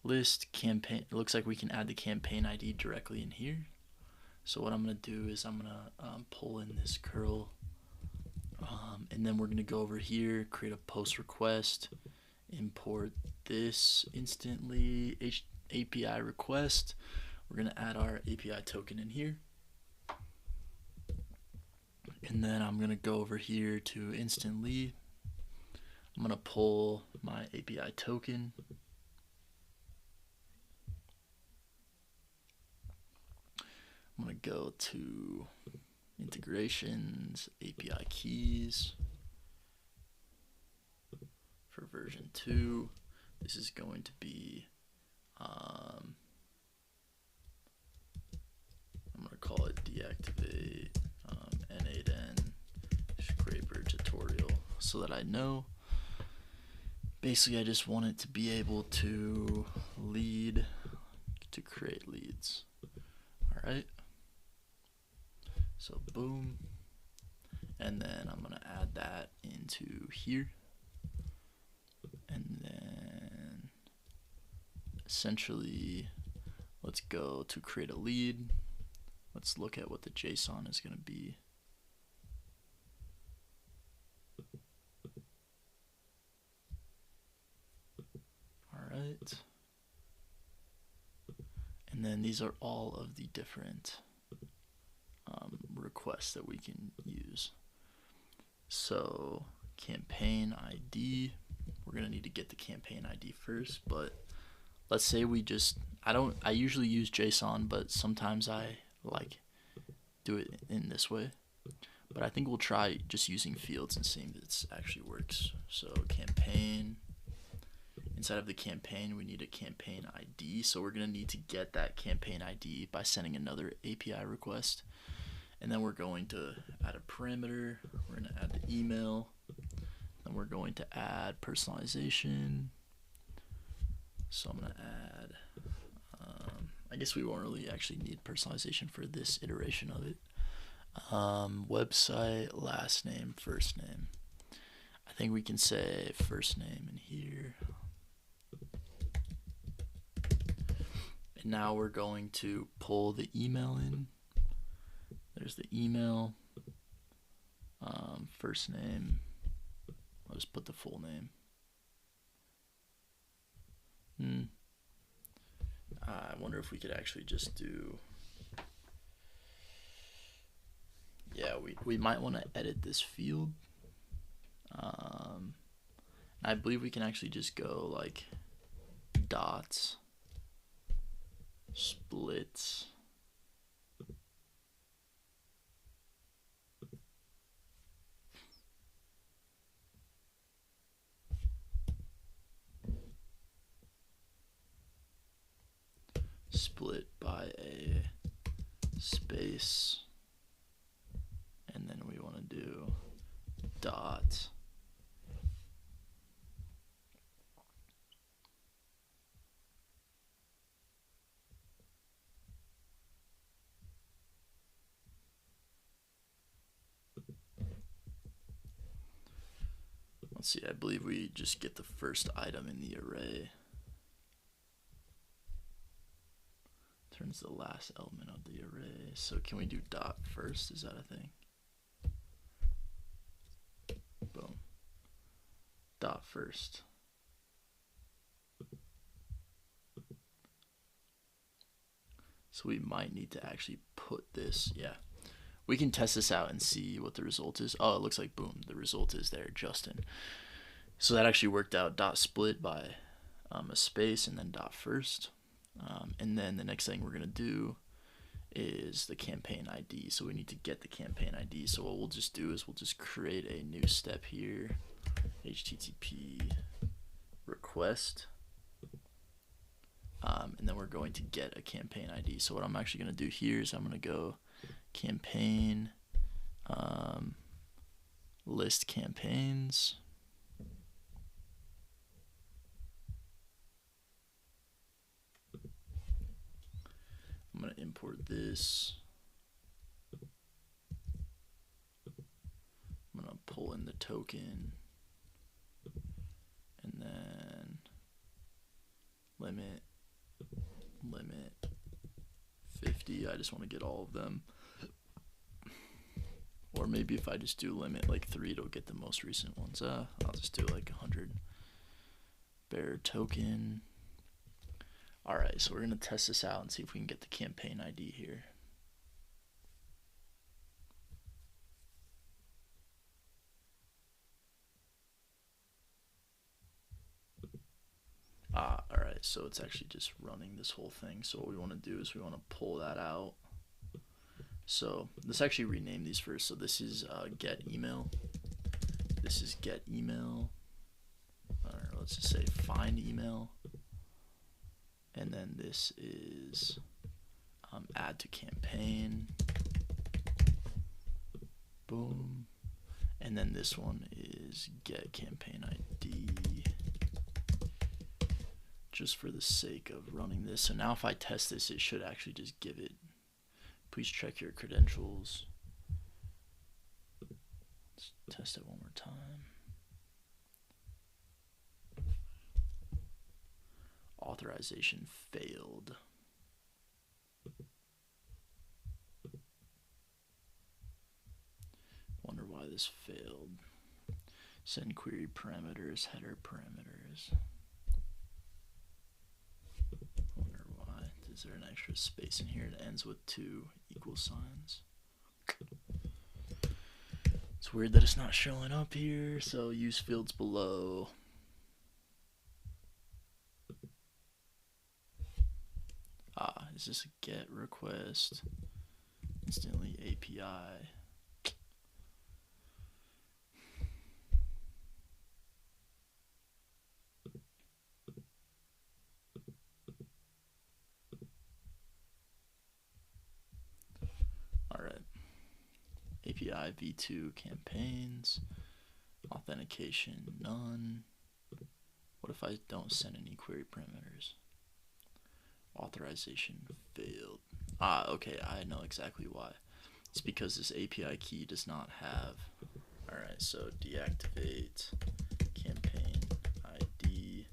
list campaign, it looks like we can add the campaign ID directly in here. So what I'm going to do is I'm going to pull in this curl, and then we're going to go over here, create a post request, import this instantly API request. We're going to add our API token in here. And then I'm going to go over here to instantly. I'm going to pull my API token. I'm going to go to integrations, API keys for version 2. This is going to be, I'm going to call it deactivate N8N scraper tutorial so that I know. Basically, I just want it to be able to lead to create leads. All right. So boom, and then I'm gonna add that into here, and then essentially let's go to create a lead. Let's look at what the JSON is gonna be. All right, and then these are all of the different requests that we can use. So campaign ID, we're gonna need to get the campaign ID first, but let's say we just, I usually use JSON, but sometimes I like do it in this way. But I think we'll try just using fields and seeing if it actually works. So campaign, inside of the campaign we need a campaign ID, so we're gonna need to get that campaign ID by sending another API request. And then we're going to add a parameter, we're going to add the email, then we're going to add personalization. So I'm going to add, I guess we won't really actually need personalization for this iteration of it. Website, last name, first name. I think we can say first name in here. And now we're going to pull the email in. There's the email, first name. I'll just put the full name. I wonder if we could actually just do, yeah, we might want to edit this field. I believe we can actually just go like dots, splits, split by a space, and then we want to do dot let's see, I believe we just get the first item in the array turns the last element of the array. So can we do dot first? Is that a thing? Boom. Dot first. So we might need to actually put this, yeah. We can test this out and see what the result is. Oh, it looks like boom, the result is there, Justin. So that actually worked out. Dot split by a space and then dot first. And then the next thing we're gonna do is the campaign ID. So we need to get the campaign ID. So what we'll just do is we'll just create a new step here. HTTP request, and then we're going to get a campaign ID. So what I'm actually going to do here is I'm going to go campaign, list campaigns. I'm going to import this. I'm going to pull in the token, and then limit 50. I just want to get all of them. Or maybe if I just do limit like 3, it'll get the most recent ones. I'll just do like 100. Bearer token. Alright, so we're going to test this out and see if we can get the campaign ID here. Alright, so it's actually just running this whole thing. So what we want to do is we want to pull that out. So let's actually rename these first. So this is get email. This is get email. Or let's just say find email. And then this is add to campaign. Boom. And then this one is get campaign ID. Just for the sake of running this. So now if I test this, it should actually just give it. Please check your credentials. Let's test it one more time. Authorization failed. Wonder why this failed. Send query parameters, header parameters. Wonder why. Is there an extra space in here that ends with 2 equal signs? It's weird that it's not showing up here, so use fields below. Is this a get request? Instantly API. Alright. API v2 campaigns. Authentication none. What if I don't send any query parameters? Authorization failed. Okay, I know exactly why. It's because this API key does not have. Alright, so deactivate campaign ID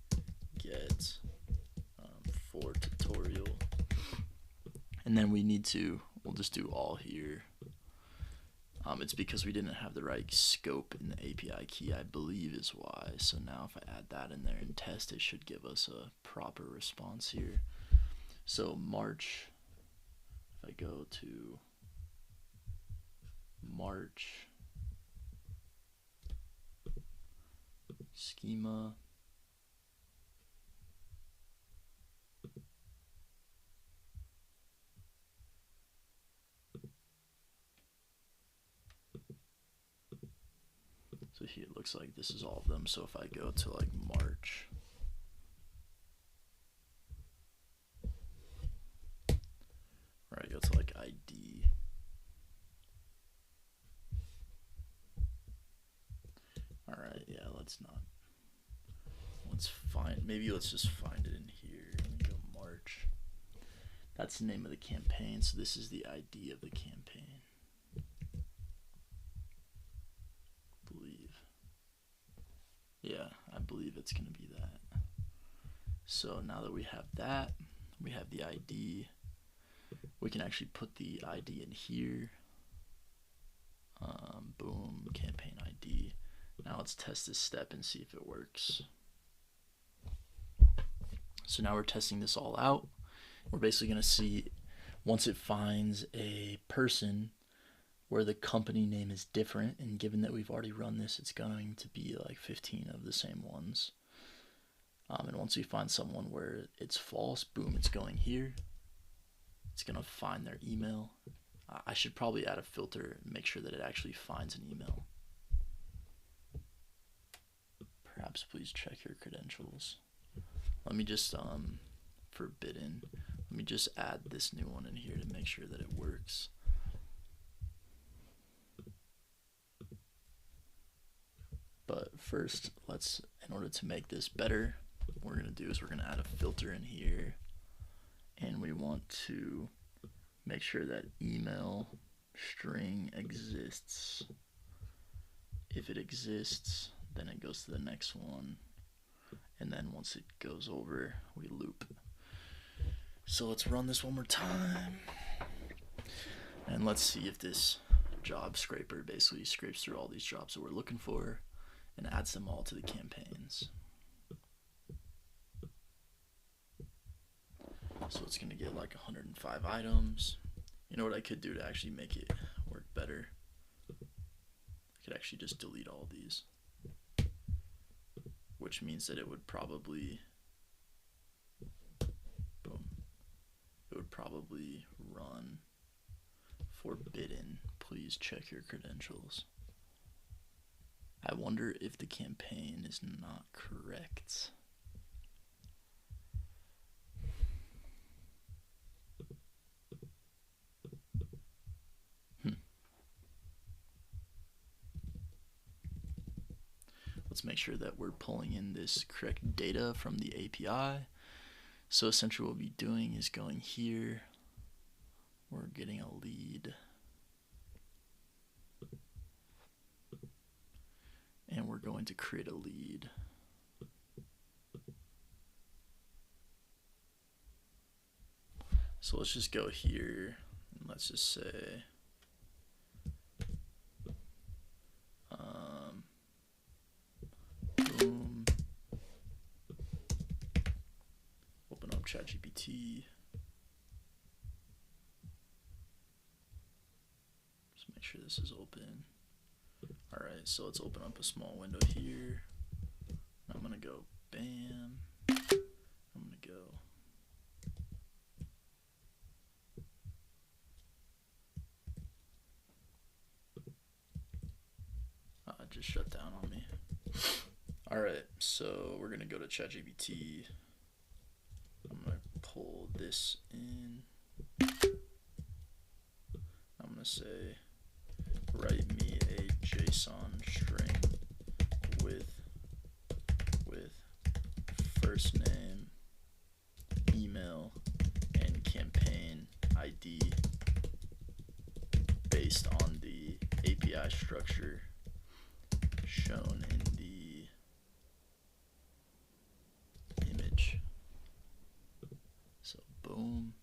get for tutorial. And then we need to, we'll just do all here. It's because we didn't have the right scope in the API key, I believe is why. So now if I add that in there and test, it should give us a proper response here. So March, if I go to March schema, so here it looks like this is all of them. So if I go to like March, right, go to like ID. Alright, yeah, let's find, maybe let's just find it in here. Let me go March. That's the name of the campaign, so this is the ID of the campaign. Yeah, I believe it's going to be that. So now that we have that, we have the ID. We can actually put the ID in here. Boom, campaign ID. Now let's test this step and see if it works. So now we're testing this all out. We're basically going to see once it finds a person where the company name is different, and given that we've already run this, it's going to be like 15 of the same ones. And once we find someone where it's false, boom, it's going here. It's going to find their email. I should probably add a filter and make sure that it actually finds an email. Perhaps please check your credentials. let me just forbidden. Let me just add this new one in here to make sure that it works. But first, in order to make this better, what we're going to do is we're going to add a filter in here, and we want to make sure that email string exists. If it exists, then it goes to the next one, and then once it goes over, we loop. So let's run this one more time, and let's see if this job scraper basically scrapes through all these jobs that we're looking for and adds them all to the campaigns. So it's going to get like 105 items. You know what I could do to actually make it work better? I could actually just delete all these, which means that it would probably, boom, it would probably run forbidden. Please check your credentials. I wonder if the campaign is not correct. Let's make sure that we're pulling in this correct data from the API. So essentially what we'll be doing is going here, we're getting a lead, and we're going to create a lead. So let's just go here and let's just say boom, open up ChatGPT. Just make sure this is open. Alright, so let's open up a small window here. I'm gonna go bam. I'm gonna go it just shut down on me. Alright, so we're gonna go to ChatGPT. I'm gonna pull this in. I'm gonna say write me a JSON string with first name, email, and campaign ID based on the API structure shown in the image. So boom.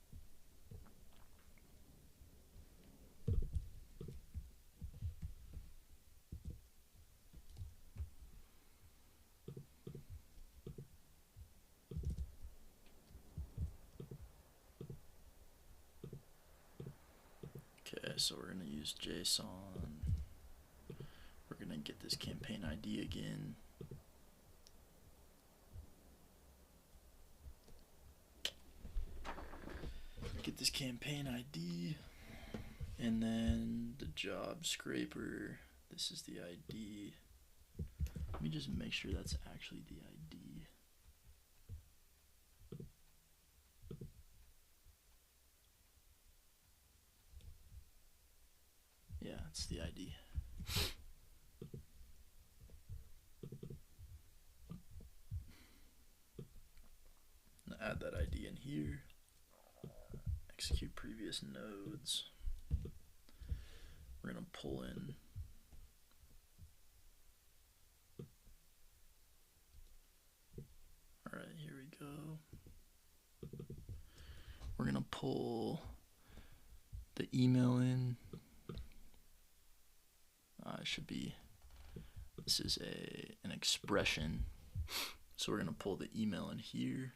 Okay, so we're going to use JSON. We're going to get this campaign ID again. Get this campaign ID, and then the job scraper. This is the ID. Let me just make sure that's actually the ID. Yeah, it's the ID. I'm gonna add that ID in here. Execute previous nodes. We're gonna pull in alright, here we go. We're gonna pull the email in. Should be, this is an expression, so we're gonna pull the email in here,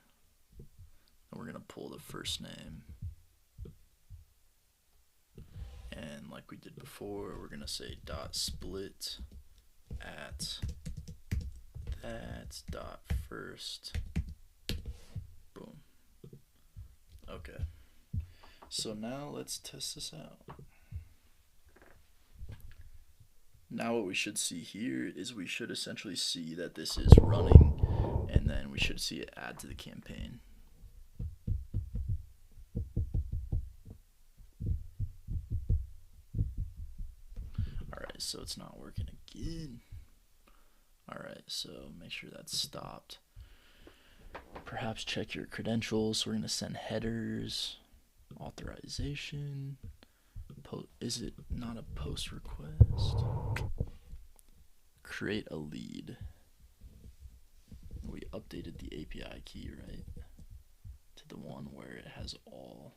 and we're gonna pull the first name, and like we did before, we're gonna say dot split at that dot first. Boom. Okay, so now let's test this out. Now what we should see here is we should essentially see that this is running and then we should see it add to the campaign. Alright, so it's not working again. Alright, so make sure that's stopped. Perhaps check your credentials. So we're going to send headers, authorization. Is it not a post request? Create a lead. We updated the API key, right? To the one where it has all.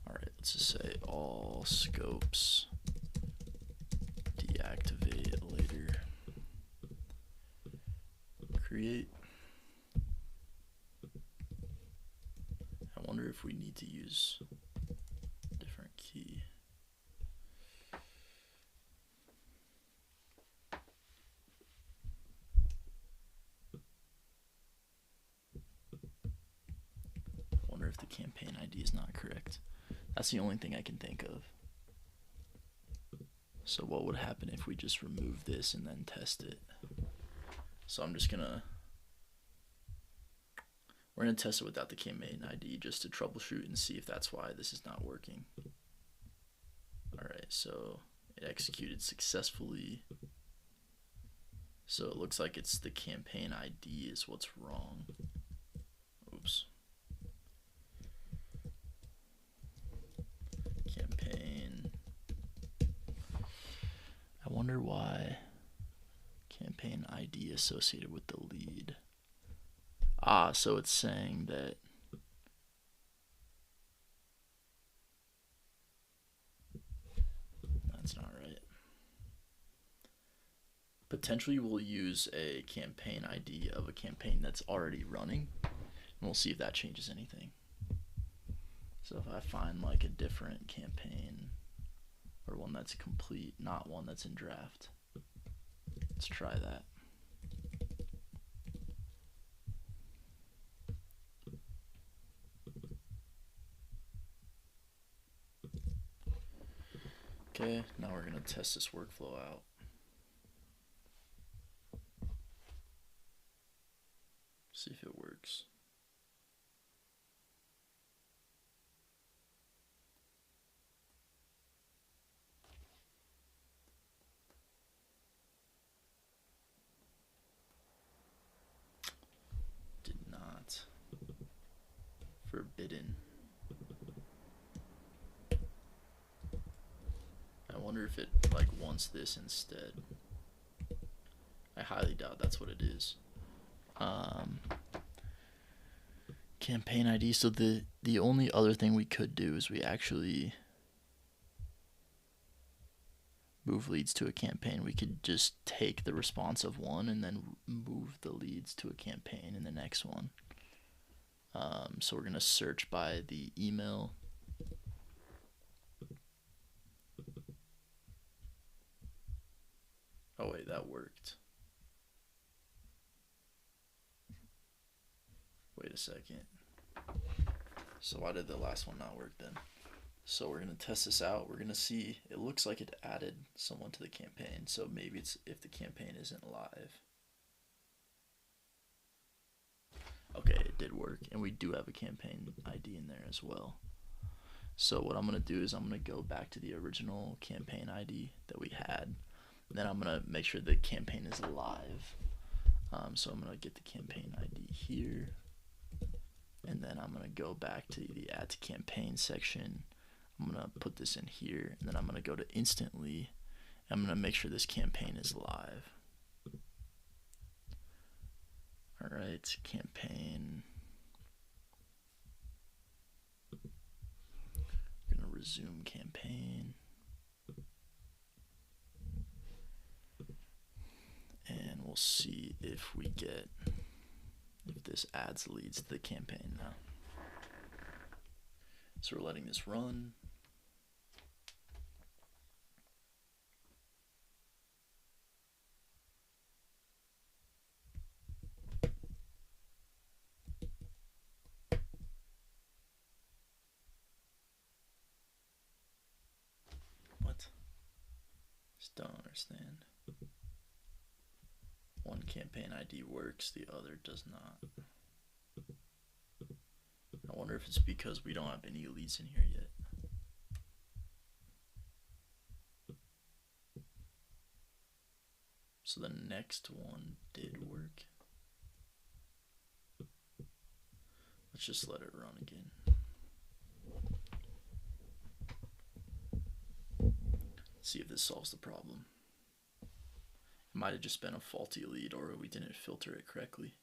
Alright, let's just say all scopes deactivate later. Create. I wonder if we need to use a different key. I wonder if the campaign ID is not correct. That's the only thing I can think of. So what would happen if we just remove this and then test it? So we're gonna test it without the campaign ID just to troubleshoot and see if that's why this is not working. Alright, so it executed successfully. So it looks like it's the campaign ID is what's wrong. Oops. Campaign. I wonder why campaign ID associated with the lead. Ah, so it's saying that that's not right. Potentially we'll use a campaign ID of a campaign that's already running, and we'll see if that changes anything. So if I find like a different campaign or one that's complete, not one that's in draft, let's try that. Okay, now we're gonna test this workflow out. See if it works. Did not. Forbidden. I wonder if it like wants this instead. I highly doubt that's what it is. Campaign ID. So the only other thing we could do is we actually move leads to a campaign. We could just take the response of one and then move the leads to a campaign in the next one. So we're gonna search by the email. Oh wait, that worked. Wait a second. So why did the last one not work then? So we're gonna test this out. We're gonna see, it looks like it added someone to the campaign. So maybe it's if the campaign isn't live. Okay, it did work, and we do have a campaign ID in there as well. So what I'm gonna do is I'm gonna go back to the original campaign ID that we had. Then I'm gonna make sure the campaign is live. So I'm gonna get the campaign ID here, and then I'm gonna go back to the add to campaign section. I'm gonna put this in here, and then I'm gonna go to instantly. I'm gonna make sure this campaign is live. All right, campaign. I'm gonna resume campaign. And we'll see if this adds leads to the campaign now. So we're letting this run. What? Just don't understand. one campaign ID works, the other does not. I wonder if it's because we don't have any leads in here yet. So the next one did work. Let's just let it run again. See if this solves the problem. It might have just been a faulty lead, or we didn't filter it correctly.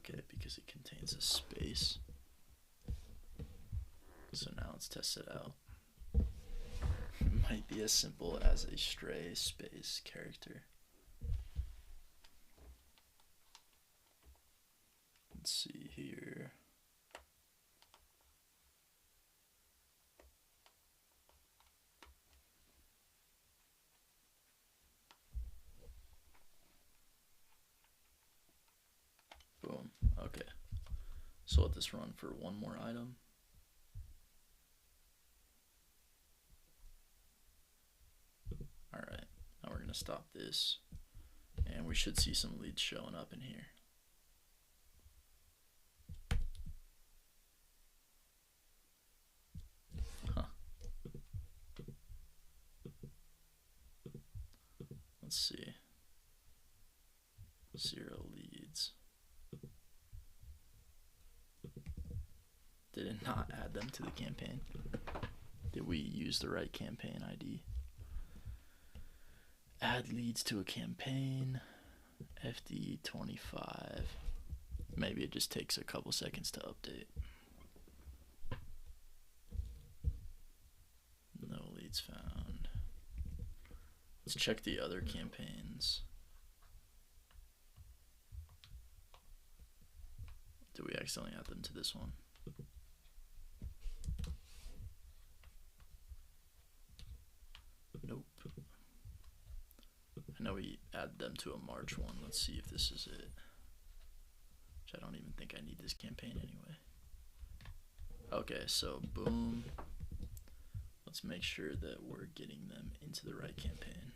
Okay, because it contains a space. So now let's test it out. It might be as simple as a stray space character. Let's see here. Boom. Okay. So let this run for one more item. Alright. Now we're going to stop this. And we should see some leads showing up in here. Huh. Let's see. 0 leads. Did it not add them to the campaign? Did we use the right campaign ID? Add leads to a campaign. FD25. Maybe it just takes a couple seconds to update. No leads found. Let's check the other campaigns. Did we accidentally add them to this one? Nope. I know we add them to a March one. Let's see if this is it. Which I don't even think I need this campaign anyway. Okay, so boom. Let's make sure that we're getting them into the right campaign.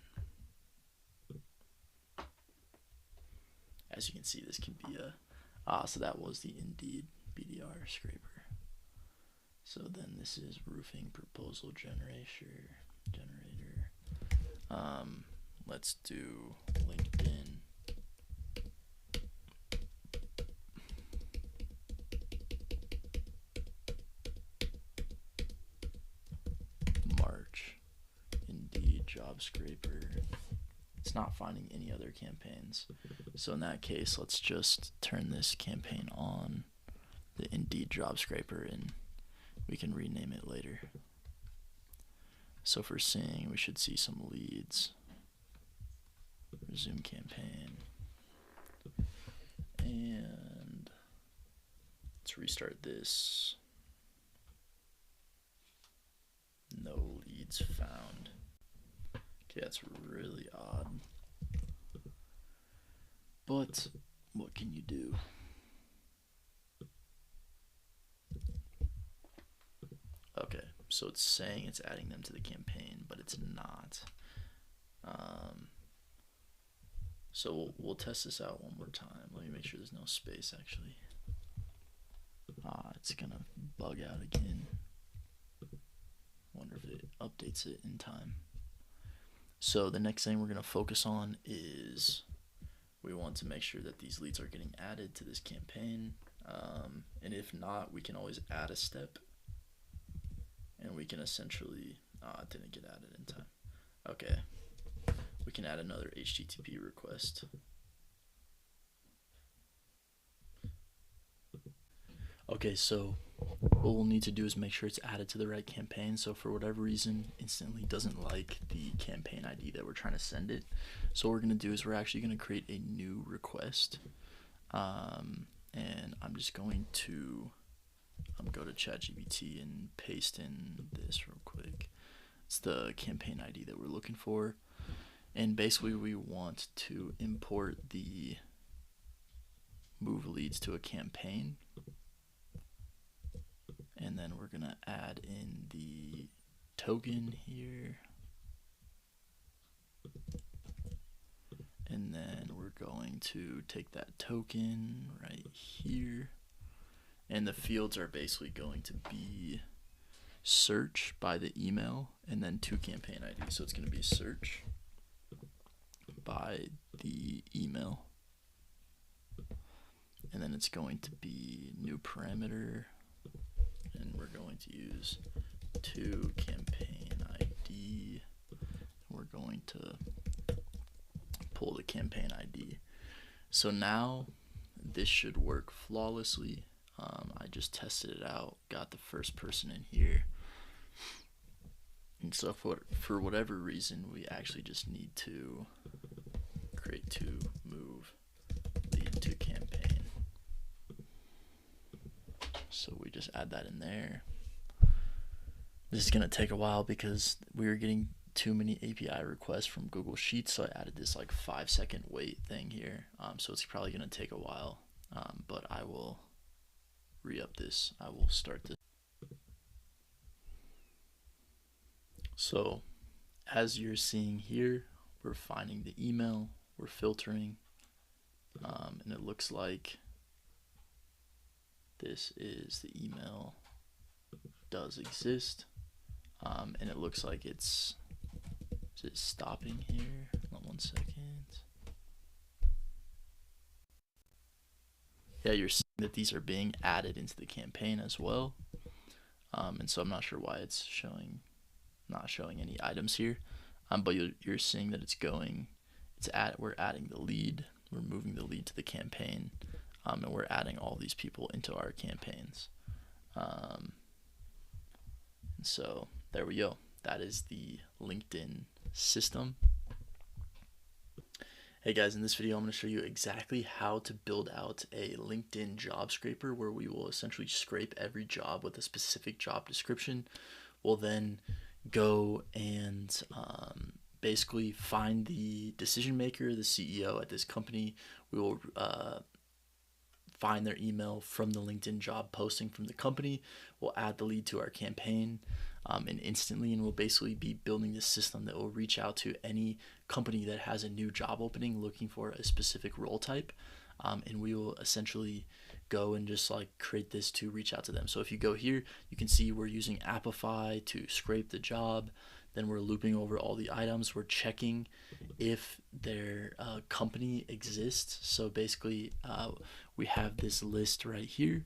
As you can see, this can be a... so that was the Indeed BDR scraper. So then this is roofing proposal generator. Let's do LinkedIn. March. Indeed job scraper. It's not finding any other campaigns. So in that case, let's just turn this campaign on, the Indeed job scraper, and we can rename it later. So for seeing, we should see some leads. Resume campaign. And let's restart this. No leads found. Okay, that's really odd. But what can you do? Okay, so it's saying it's adding them to the campaign, but it's not. So we'll test this out one more time. Let me make sure there's no space actually. It's gonna bug out again. Wonder if it updates it in time. So the next thing we're gonna focus on is we want to make sure that these leads are getting added to this campaign. And if not, we can always add a step. And we can essentially, it didn't get added in time. Okay, we can add another HTTP request. Okay, so what we'll need to do is make sure it's added to the right campaign. So for whatever reason, Instantly doesn't like the campaign ID that we're trying to send it. So what we're going to do is we're actually going to create a new request. And I'm just going to go to ChatGPT and paste in this real quick. It's the campaign ID that we're looking for. And basically we want to import the move leads to a campaign. And then we're going to add in the token here. And then we're going to take that token right here. And the fields are basically going to be search by the email and then to campaign ID. So it's going to be search by the email. And then it's going to be new parameter. And we're going to use to campaign ID. We're going to pull the campaign ID. So now this should work flawlessly. I just tested it out, got the first person in here. And so for whatever reason, we actually just need to create to move lead to campaign. So we just add that in there. This is going to take a while because we were getting too many API requests from Google Sheets, so I added this like 5-second wait thing here. So it's probably going to take a while, but I will re-up this. I will start this. So as you're seeing here, we're finding the email, we're filtering, and it looks like this is the email does exist, and it looks like is it stopping here? Hold on 1 second. Yeah, you're seeing that these are being added into the campaign as well, and so I'm not sure why it's not showing any items here, but you're seeing that it's going. We're adding the lead, we're moving the lead to the campaign, and we're adding all these people into our campaigns. And so there we go. That is the LinkedIn system. Hey guys, in this video I'm going to show you exactly how to build out a LinkedIn job scraper where we will essentially scrape every job with a specific job description. We'll then go and basically find the decision maker, the CEO at this company. We will find their email from the LinkedIn job posting from the company. We'll add the lead to our campaign and instantly, and we'll basically be building this system that will reach out to any company that has a new job opening looking for a specific role type, and we will essentially go and just like create this to reach out to them. So if you go here, you can see we're using Appify to scrape the job. Then we're looping over all the items. We're checking if their company exists. So basically, we have this list right here,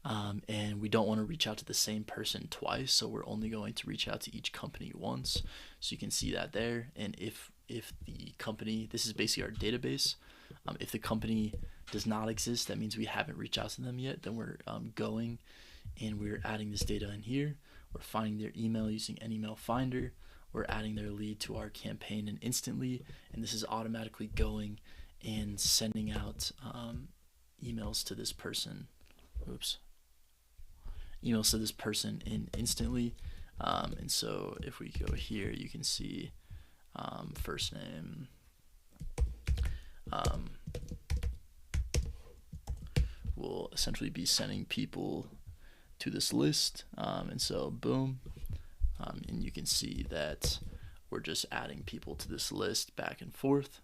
and we don't want to reach out to the same person twice. So we're only going to reach out to each company once. So you can see that there. And if the company, this is basically our database. If the company does not exist, that means we haven't reached out to them yet. Then we're going and we're adding this data in here. We're finding their email using an email finder. We're adding their lead to our campaign and instantly, and this is automatically going and sending out emails to this person. Emails to this person in instantly. And so if we go here, you can see first name. We'll essentially be sending people to this list, and so boom, and you can see that we're just adding people to this list back and forth.